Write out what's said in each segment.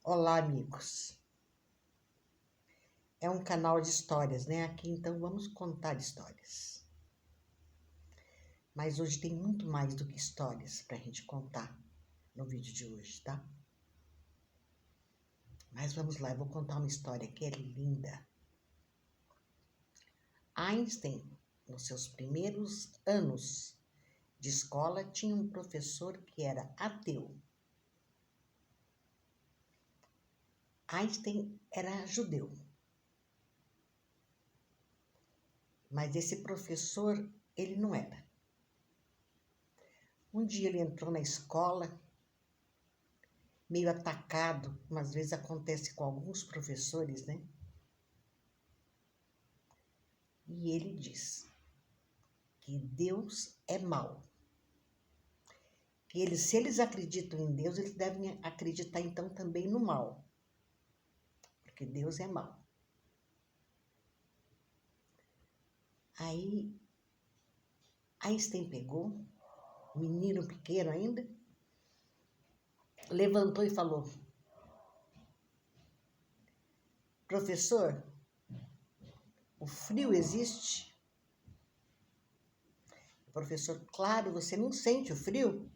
Olá, amigos. É um canal de histórias, né? Aqui então vamos contar histórias. Mas hoje tem muito mais do que histórias para a gente contar no vídeo de hoje, tá? Mas vamos lá, eu vou contar uma história que é linda. Einstein, nos seus primeiros anos de escola, tinha um professor que era ateu. Einstein era judeu. Mas esse professor, ele não era. Um dia ele entrou na escola, meio atacado, como às vezes acontece com alguns professores, né? E ele diz que Deus é mau. Que se eles acreditam em Deus, eles devem acreditar então também no mal. Porque Deus é mau. Aí Einstein pegou, menino pequeno ainda, levantou e falou: professor, o frio existe? O professor, claro, você não sente o frio?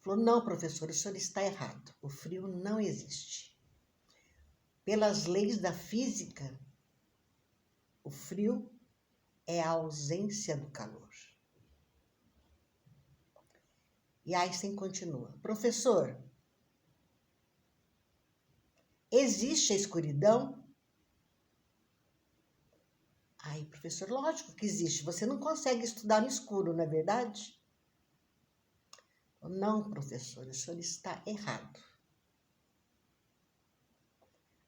Falou, não, professor, o senhor está errado. O frio não existe. Pelas leis da física, o frio é a ausência do calor. E Einstein continua, professor, existe a escuridão? Aí, professor, lógico que existe. Você não consegue estudar no escuro, não é verdade? Não, professor, o senhor está errado.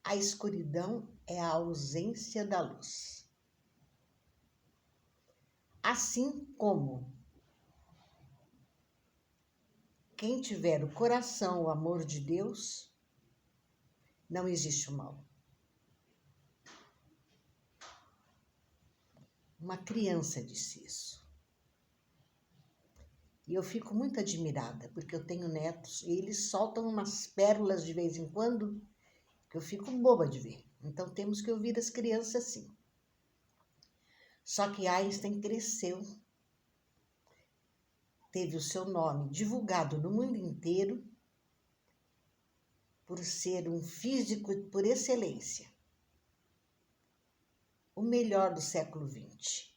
A escuridão é a ausência da luz. Assim como quem tiver o coração, o amor de Deus, não existe o mal. Uma criança disse isso. E eu fico muito admirada, porque eu tenho netos e eles soltam umas pérolas de vez em quando que eu fico boba de ver. Então temos que ouvir as crianças sim. Só que Einstein cresceu, teve o seu nome divulgado no mundo inteiro por ser um físico por excelência, o melhor do século XX.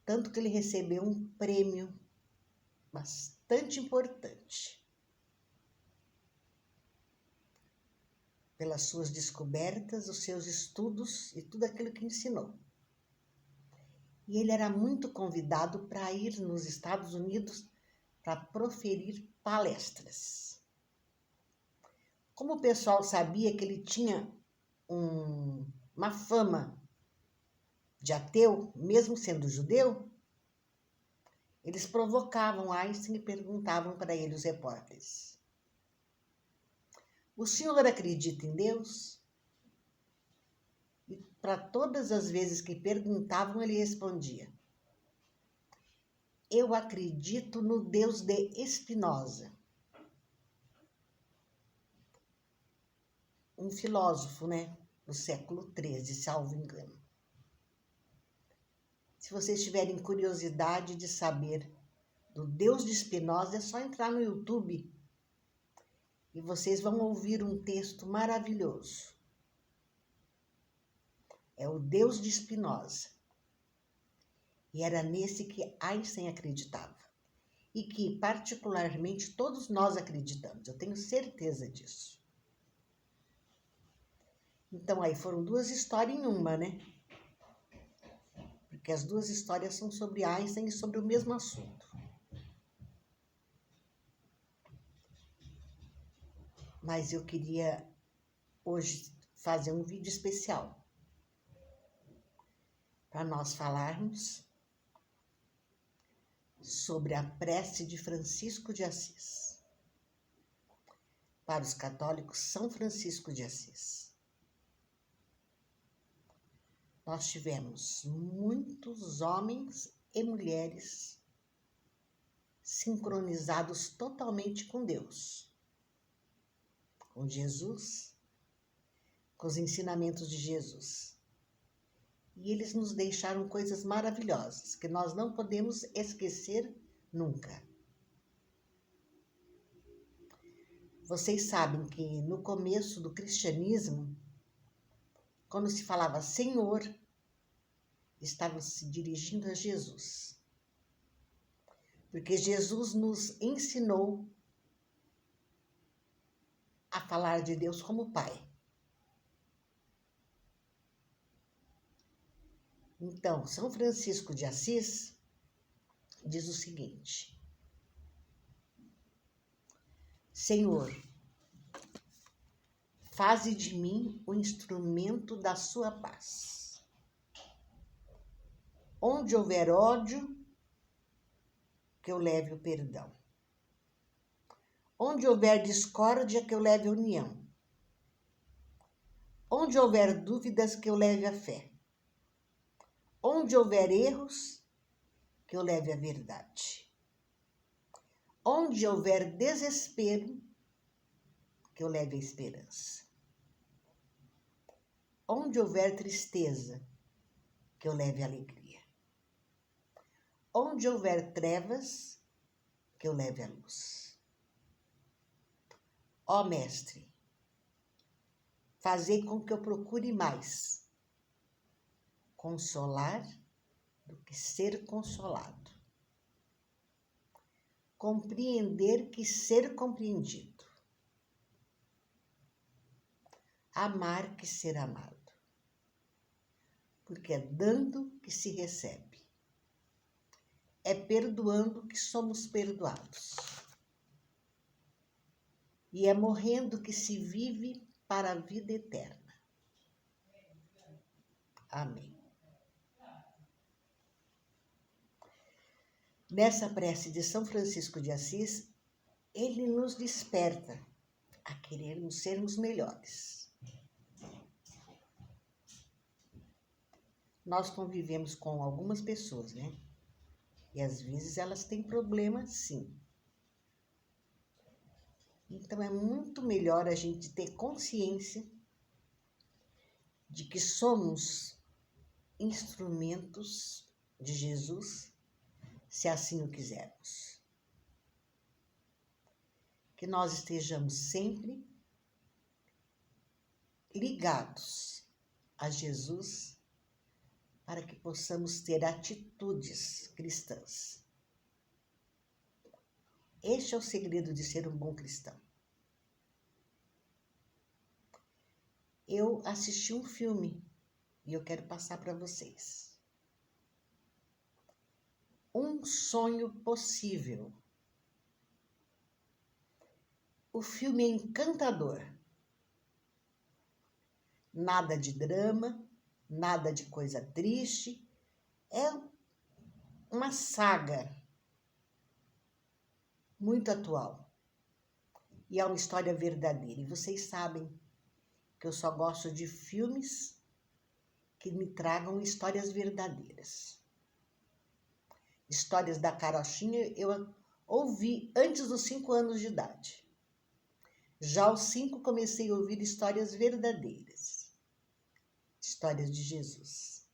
Tanto que ele recebeu um prêmio bastante importante pelas suas descobertas, os seus estudos e tudo aquilo que ensinou. E ele era muito convidado para ir nos Estados Unidos para proferir palestras. Como o pessoal sabia que ele tinha uma fama de ateu, mesmo sendo judeu, eles provocavam Einstein e perguntavam para ele, os repórteres: o senhor acredita em Deus? E para todas as vezes que perguntavam, ele respondia: eu acredito no Deus de Spinoza. Um filósofo, né? Do século XIII, salvo engano. Se vocês tiverem curiosidade de saber do Deus de Spinoza, é só entrar no YouTube e vocês vão ouvir um texto maravilhoso. É o Deus de Spinoza. E era nesse que Einstein acreditava. E que, particularmente, todos nós acreditamos. Eu tenho certeza disso. Então, aí foram duas histórias em uma, né? Porque as duas histórias são sobre Einstein e sobre o mesmo assunto. Mas eu queria hoje fazer um vídeo especial para nós falarmos sobre a prece de Francisco de Assis. Para os católicos, São Francisco de Assis. Nós tivemos muitos homens e mulheres sincronizados totalmente com Deus, com Jesus, com os ensinamentos de Jesus. E eles nos deixaram coisas maravilhosas que nós não podemos esquecer nunca. Vocês sabem que no começo do cristianismo, quando se falava Senhor, estava se dirigindo a Jesus. Porque Jesus nos ensinou a falar de Deus como Pai. Então, São Francisco de Assis diz o seguinte: Senhor, faze de mim o instrumento da sua paz. Onde houver ódio, que eu leve o perdão. Onde houver discórdia, que eu leve a união. Onde houver dúvidas, que eu leve a fé. Onde houver erros, que eu leve a verdade. Onde houver desespero, que eu leve a esperança. Onde houver tristeza, que eu leve a alegria. Onde houver trevas, que eu leve a luz. Ó Mestre, fazei com que eu procure mais consolar do que ser consolado. Compreender que ser compreendido. Amar que ser amado. Porque é dando que se recebe. É perdoando que somos perdoados. E é morrendo que se vive para a vida eterna. Amém. Nessa prece de São Francisco de Assis, ele nos desperta a querermos sermos melhores. Nós convivemos com algumas pessoas, né? E às vezes elas têm problemas, sim. Então é muito melhor a gente ter consciência de que somos instrumentos de Jesus, se assim o quisermos. Que nós estejamos sempre ligados a Jesus para que possamos ter atitudes cristãs. Este é o segredo de ser um bom cristão. Eu assisti um filme e eu quero passar para vocês. Um Sonho Possível. O filme é encantador. Nada de drama, nada de coisa triste. É uma saga muito atual. E é uma história verdadeira. E vocês sabem que eu só gosto de filmes que me tragam histórias verdadeiras. Histórias da carochinha eu ouvi antes dos 5 anos de idade. Já aos 5 comecei a ouvir histórias verdadeiras. Histórias de Jesus.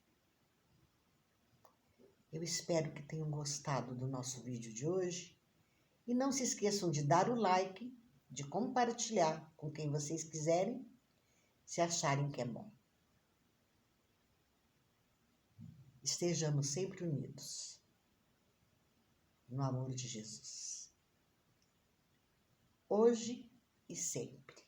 Eu espero que tenham gostado do nosso vídeo de hoje. E não se esqueçam de dar o like, de compartilhar com quem vocês quiserem, se acharem que é bom. Estejamos sempre unidos no amor de Jesus. Hoje e sempre.